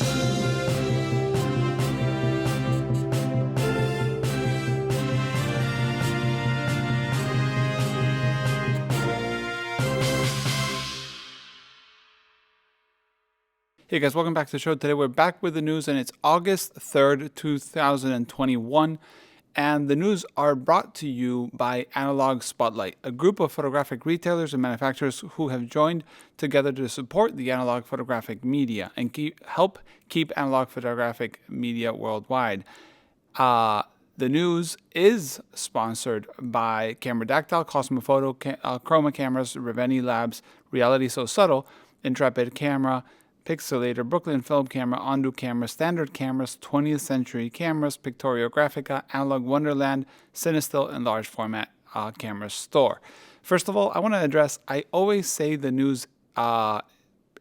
Hey guys, welcome back to the show. Today we're back with the news, and it's August 3rd, 2021. And the news are brought to you by Analogue Spotlight, a group of photographic retailers and manufacturers who have joined together to support the analog photographic media and help keep analog photographic media worldwide. The news is sponsored by Cameradactyl, Kosmo Foto, Chroma Cameras, Reveni Labs, RealitySoSubtle, Intrepid Camera, Pixl-ltr, Brooklyn Film Camera, ONDU Camera, Standard Cameras, 20th Century Cameras, Pictoriographica, Analogue, Wonderland, Cinestill, and Large Format Camera Store. First of all, I want to address, I always say the news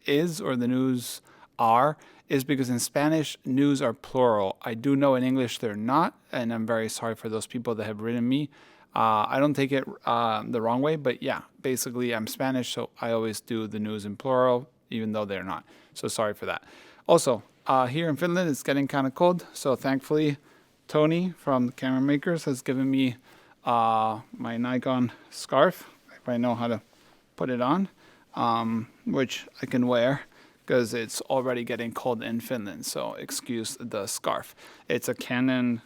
is, or the news are, is because in Spanish, news are plural. I do know in English they're not, and I'm very sorry for those people that have written me. I don't take it the wrong way, but yeah, basically I'm Spanish, so I always do the news in plural, even though they're not. So sorry for that. Also, here in Finland, it's getting kind of cold. So thankfully, Tony from the Camera Makers has given me my Nikon scarf, if I know how to put it on, which I can wear because it's already getting cold in Finland. So excuse the scarf. It's a Nikon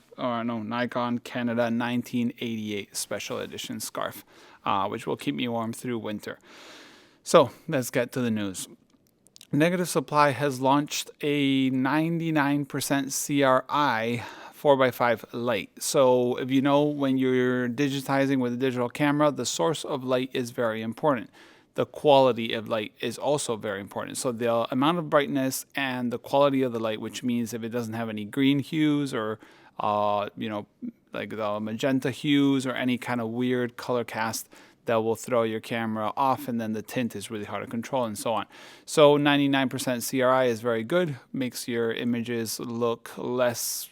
Canada 1988 special edition scarf, which will keep me warm through winter. So let's get to the news. Negative Supply has launched a 99% CRI 4x5 light. So if you know, when you're digitizing with a digital camera, the source of light is very important. The quality of light is also very important. So the amount of brightness and the quality of the light, which means if it doesn't have any green hues or like the magenta hues or any kind of weird color cast, that will throw your camera off, and then the tint is really hard to control, and so on. So 99% CRI is very good, makes your images look less,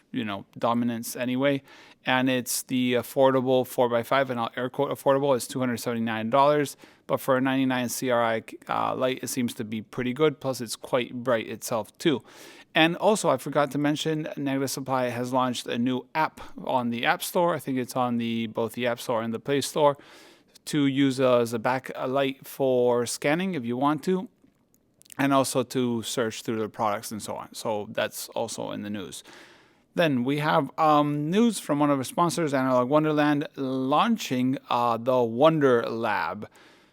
dominance anyway. And it's the affordable 4x5, and I'll air quote affordable, it's $279. But for a 99 CRI light, it seems to be pretty good. Plus, it's quite bright itself too. And also, I forgot to mention, Negative Supply has launched a new app on the App Store. I think it's on both the App Store and the Play Store, to use as a backlight for scanning if you want to, and also to search through the products and so on. So that's also in the news. Then we have news from one of our sponsors, Analogue Wonderland, launching the Wonderlab.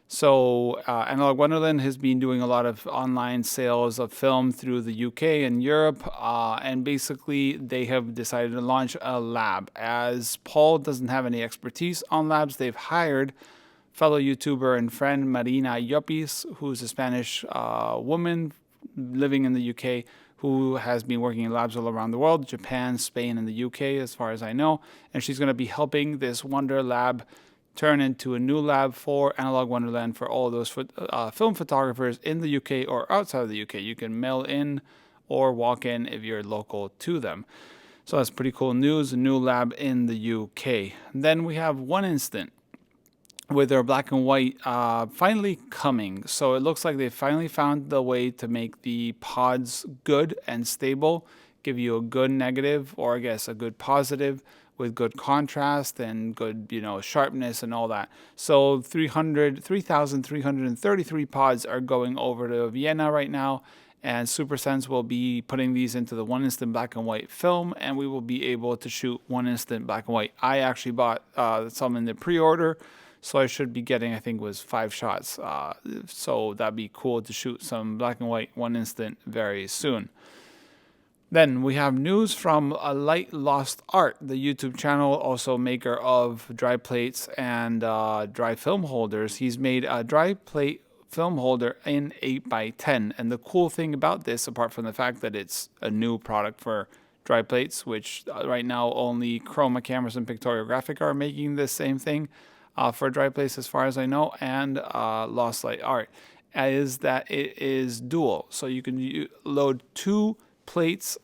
So Analogue Wonderland has been doing a lot of online sales of film through the UK and Europe, and basically they have decided to launch a lab. As Paul doesn't have any expertise on labs, they've hired fellow YouTuber and friend Marina Llopis, who's a Spanish woman living in the UK, who has been working in labs all around the world, Japan, Spain, and the UK, as far as I know. And she's going to be helping this Wonderlab turn into a new lab for Analogue Wonderland for all those film photographers in the UK or outside of the UK. You can mail in or walk in if you're local to them. So that's pretty cool news, a new lab in the UK. Then we have One Instant with their black and white finally coming. So it looks like they finally found the way to make the pods good and stable, give you a good negative, or I guess a good positive with good contrast and good, sharpness and all that. So 3,333 pods are going over to Vienna right now, and SuperSense will be putting these into the One Instant black and white film, and we will be able to shoot One Instant black and white. I actually bought some in the pre-order, so I should be getting, I think it was 5 shots. So that'd be cool to shoot some black and white One Instant very soon. Then we have news from Lightlost Art, the YouTube channel, also maker of dry plates and dry film holders. He's made a dry plate film holder in 8x10. And the cool thing about this, apart from the fact that it's a new product for dry plates, which right now only Chroma Cameras and Pictoriographica are making this same thing, for dry plates as far as I know, and Lost Light Art, is that it is dual. So you can load 2 plates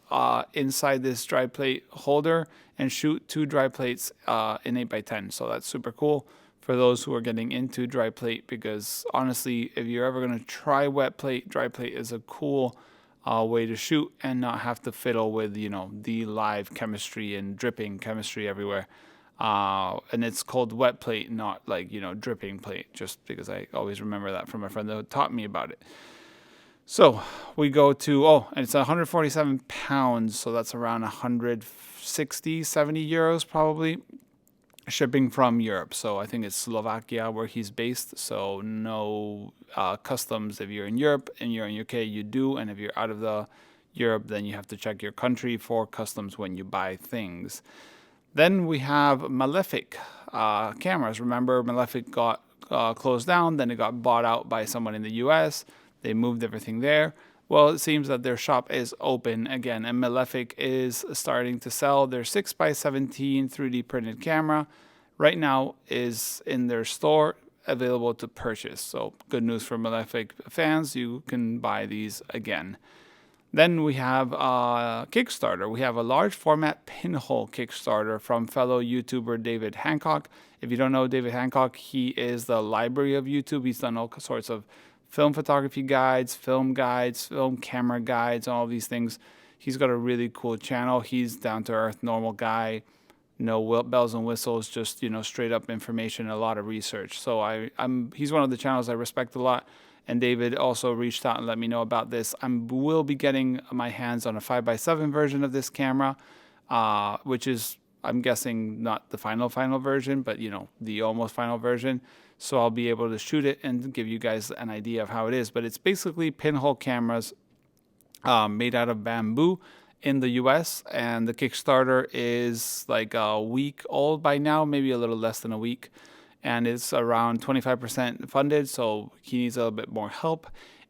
inside this dry plate holder and shoot 2 dry plates in 8x10. So that's super cool for those who are getting into dry plate, because honestly, if you're ever going to try wet plate, dry plate is a cool way to shoot and not have to fiddle with, you know, the live chemistry and dripping chemistry everywhere. And it's called wet plate, not like, you know, dripping plate, just because I always remember that from a friend that taught me about it. So we go to, and it's 147 pounds, so that's around 160, 70 euros probably, shipping from Europe. So I think it's Slovakia where he's based, so no customs. If you're in Europe and you're in UK, you do, and if you're out of the Europe, then you have to check your country for customs when you buy things. Then we have Malefic Cameras. Remember, Malefic got closed down, then it got bought out by someone in the US. They moved everything there. Well, it seems that their shop is open again, and Malefic is starting to sell their 6x17 3D printed camera. Right now is in their store, available to purchase. So good news for Malefic fans, you can buy these again. Then we have Kickstarter. We have a large format pinhole Kickstarter from fellow YouTuber David Hancock. If you don't know David Hancock, he is the library of YouTube. He's done all sorts of film photography guides, film camera guides, all these things. He's got a really cool channel. He's down to earth, normal guy, no bells and whistles, just, you know, straight up information, a lot of research. So he's one of the channels I respect a lot. And David also reached out and let me know about this. I will be getting my hands on a 5x7 version of this camera, which is, I'm guessing, not the final version, but, you know, the almost final version. So I'll be able to shoot it and give you guys an idea of how it is. But it's basically pinhole cameras made out of bamboo in the US. And the Kickstarter is like a week old by now, maybe a little less than a week. And it's around 25% funded, so he needs a little bit more help.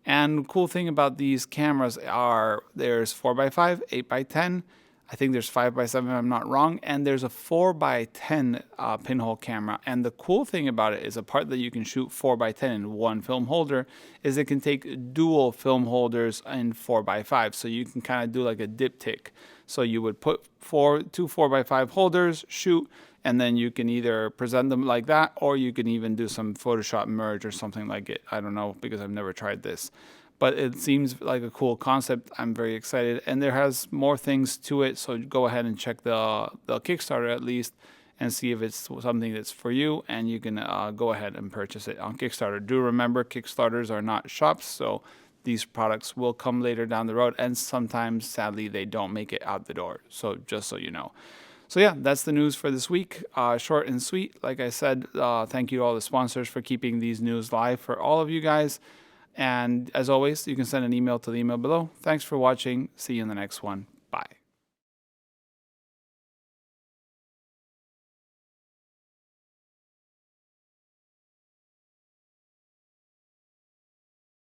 And cool thing about these cameras are there's 4x5, 8x10. I think there's 5x7 if I'm not wrong, and there's a 4x10 pinhole camera. And the cool thing about it is, a part that you can shoot 4x10 in one film holder, is it can take dual film holders in 4x5. So you can kind of do like a diptych. So you would put two 4x5 holders, shoot, and then you can either present them like that, or you can even do some Photoshop merge or something like it. I don't know, because I've never tried this. But it seems like a cool concept. I'm very excited. And there has more things to it, so go ahead and check the Kickstarter at least and see if it's something that's for you, and you can go ahead and purchase it on Kickstarter. Do remember, Kickstarters are not shops, so these products will come later down the road, and sometimes, sadly, they don't make it out the door. So just so you know. So yeah, that's the news for this week. Short and sweet. Like I said, thank you to all the sponsors for keeping these news live for all of you guys. And as always, you can send an email to the email below. Thanks for watching. See you in the next one.